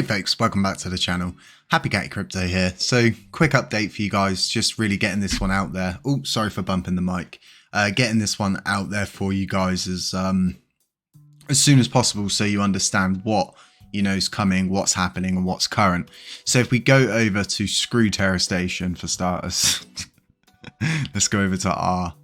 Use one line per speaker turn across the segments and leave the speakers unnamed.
Hey folks, welcome back to the channel. Happy Catty Crypto here. So quick update for you guys, just really getting this one out there. Oh, sorry for bumping the mic. Getting this one out there for you guys as soon as possible so you understand what is coming, what's happening and what's current. So if we go over to Screw Terror Station for starters, let's go over to our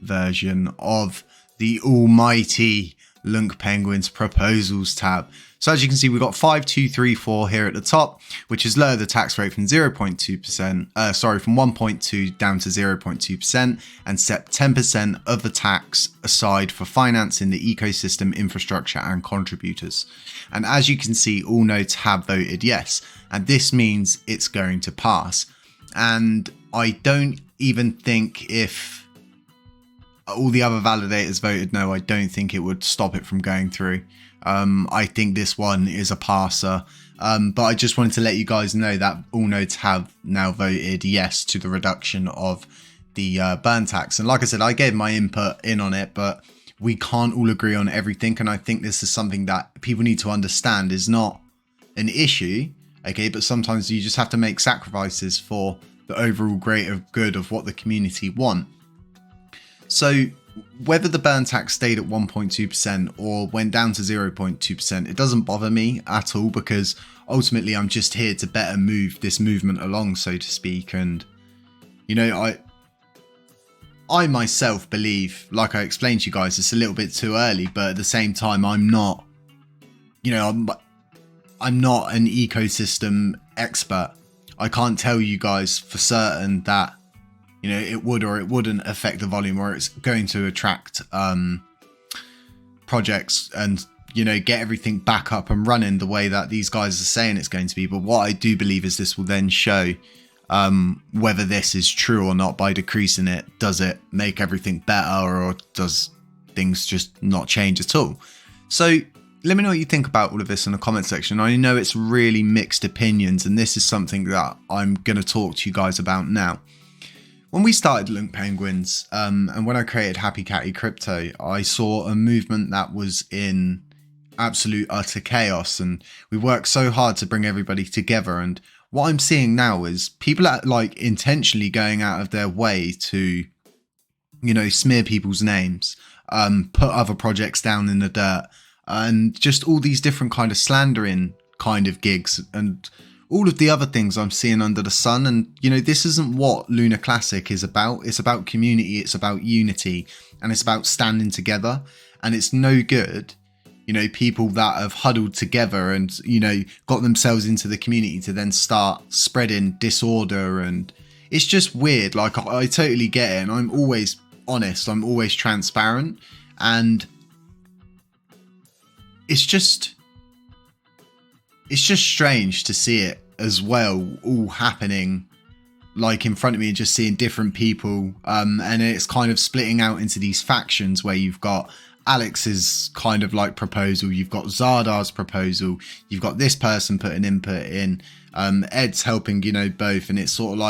version of the almighty Lunc Penguins proposals tab. So as you can see, we've got 5234 here at the top, which is lower the tax rate from 0.2%, from 1.2 down to 0.2%, and set 10% of the tax aside for financing the ecosystem, infrastructure and contributors. And as you can see, all nodes have voted yes, and this means it's going to pass. And I don't even think if all the other validators voted no, I don't think it would stop it from going through. I think this one is a passer, but I just wanted to let you guys know that all nodes have now voted yes to the reduction of the burn tax. And like I said, I gave my input in on it, but we can't all agree on everything. And I think this is something that people need to understand is not an issue, okay? But sometimes you just have to make sacrifices for the overall greater good of what the community want. So whether the burn tax stayed at 1.2% or went down to 0.2%, it doesn't bother me at all, because ultimately I'm just here to better move this movement along, so to speak. And I myself believe, like I explained to you guys, it's a little bit too early, but at the same time I'm not I'm not an ecosystem expert. I can't tell you guys for certain that it would or it wouldn't affect the volume, or it's going to attract projects and get everything back up and running the way that these guys are saying it's going to be. But what I do believe is this will then show whether this is true or not. By decreasing it, does it make everything better, or does things just not change at all? So let me know what you think about all of this in the comment section. I know it's really mixed opinions, and this is something that I'm going to talk to you guys about now. When we started Lunc Penguins, and when I created Happy Catty Crypto, I saw a movement that was in absolute utter chaos, and we worked so hard to bring everybody together. And what I'm seeing now is people are intentionally going out of their way to, smear people's names, put other projects down in the dirt, and just all these different kind of slandering kind of gigs and all of the other things I'm seeing under the sun. And this isn't what Lunar Classic is about. It's about community, it's about unity, and it's about standing together. And it's no good people that have huddled together and got themselves into the community to then start spreading disorder. And it's just weird. Like, I totally get it, and I'm always honest, I'm always transparent, and it's just strange to see it as well, all happening in front of me, and just seeing different people, and it's kind of splitting out into these factions where you've got Alex's kind of proposal, you've got Zardar's proposal, you've got this person putting input in, Ed's helping both, and it's sort of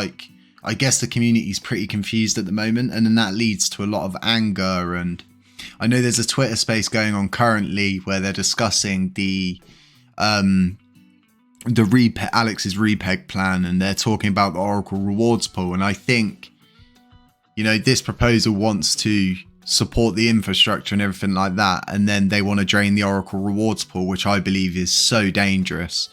I guess the community's pretty confused at the moment, and then that leads to a lot of anger. And I know there's a Twitter space going on currently where they're discussing the Alex's repeg plan, and they're talking about the Oracle rewards pool. And I think this proposal wants to support the infrastructure and everything like that, and then they want to drain the Oracle rewards pool, which I believe is so dangerous,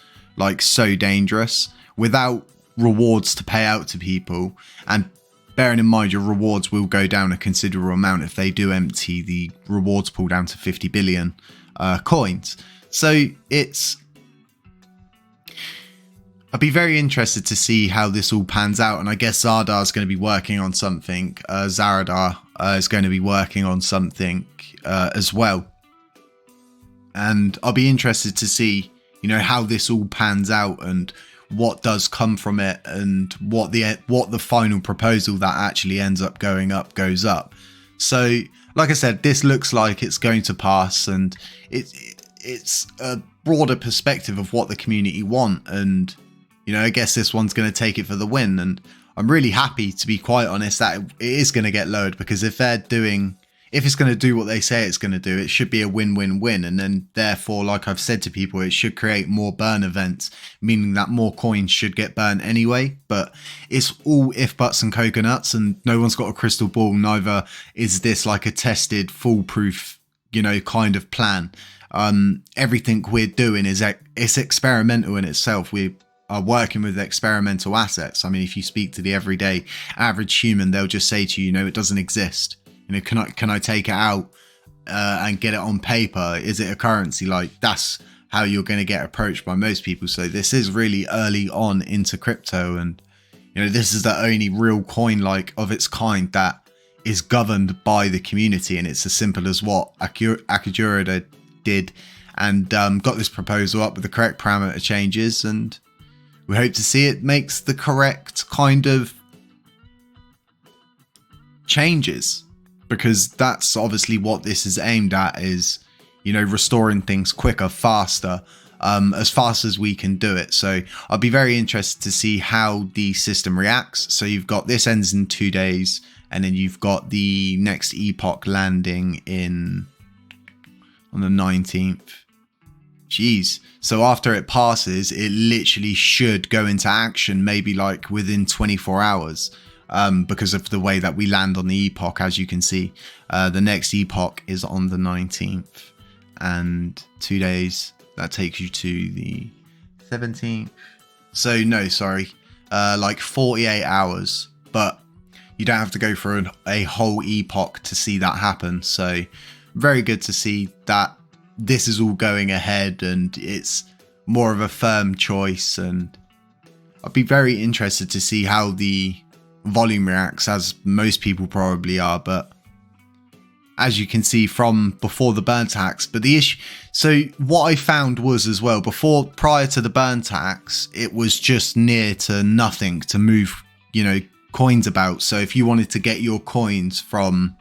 so dangerous, without rewards to pay out to people. And bearing in mind, your rewards will go down a considerable amount if they do empty the rewards pool down to 50 billion coins. So I'd be very interested to see how this all pans out. And I guess Zardar's going to be working on something. Zaradar is going to be working on something as well. And I'll be interested to see, how this all pans out and what does come from it, and what the final proposal that actually ends up going up goes up. So, like I said, this looks like it's going to pass, and it's a broader perspective of what the community want. And I guess this one's going to take it for the win. And I'm really happy, to be quite honest, that it is going to get lowered, because if if it's going to do what they say it's going to do, it should be a win-win-win. And then therefore, like I've said to people, it should create more burn events, meaning that more coins should get burned anyway. But it's all if, buts and coconuts, and no one's got a crystal ball. Neither is this like a tested, foolproof, kind of plan. Everything we're doing it's experimental in itself. We are working with experimental assets. I mean, if you speak to the everyday average human, they'll just say to you, it doesn't exist. Can I take it out and get it on paper? Is it a currency? Like, that's how you're going to get approached by most people. So this is really early on into crypto, and this is the only real coin like of its kind that is governed by the community, and it's as simple as what Akijura did, and got this proposal up with the correct parameter changes, and we hope to see it makes the correct kind of changes, because that's obviously what this is aimed at, is restoring things quicker, faster, as fast as we can do it. So I'll be very interested to see how the system reacts. So you've got this ends in 2 days, and then you've got the next epoch landing on the 19th. Jeez. So after it passes, it literally should go into action maybe like within 24 hours because of the way that we land on the epoch. As you can see, the next epoch is on the 19th, and 2 days, that takes you to the 17th. So no, sorry, like 48 hours, but you don't have to go through a whole epoch to see that happen. So very good to see that this is all going ahead and it's more of a firm choice. And I'd be very interested to see how the volume reacts, as most people probably are. But as you can see from before the burn tax, but the issue, so what I found was as well, prior to the burn tax, it was just near to nothing to move, coins about. So if you wanted to get your coins from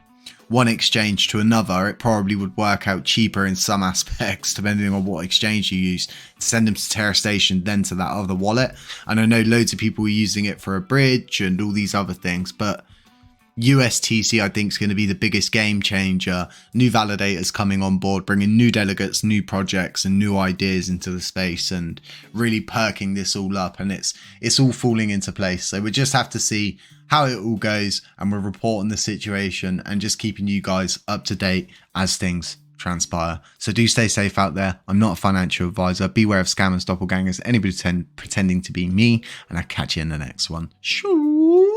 one exchange to another, it probably would work out cheaper in some aspects, depending on what exchange you use, to send them to Terra Station, then to that other wallet. And I know loads of people were using it for a bridge and all these other things, but USTC, I think, is going to be the biggest game changer. New validators coming on board, bringing new delegates, new projects, and new ideas into the space, and really perking this all up. And it's all falling into place. So we just have to see how it all goes, and we're reporting the situation and just keeping you guys up to date as things transpire. So do stay safe out there. I'm not a financial advisor. Beware of scammers, doppelgangers, anybody pretending to be me, and I'll catch you in the next one. Sure.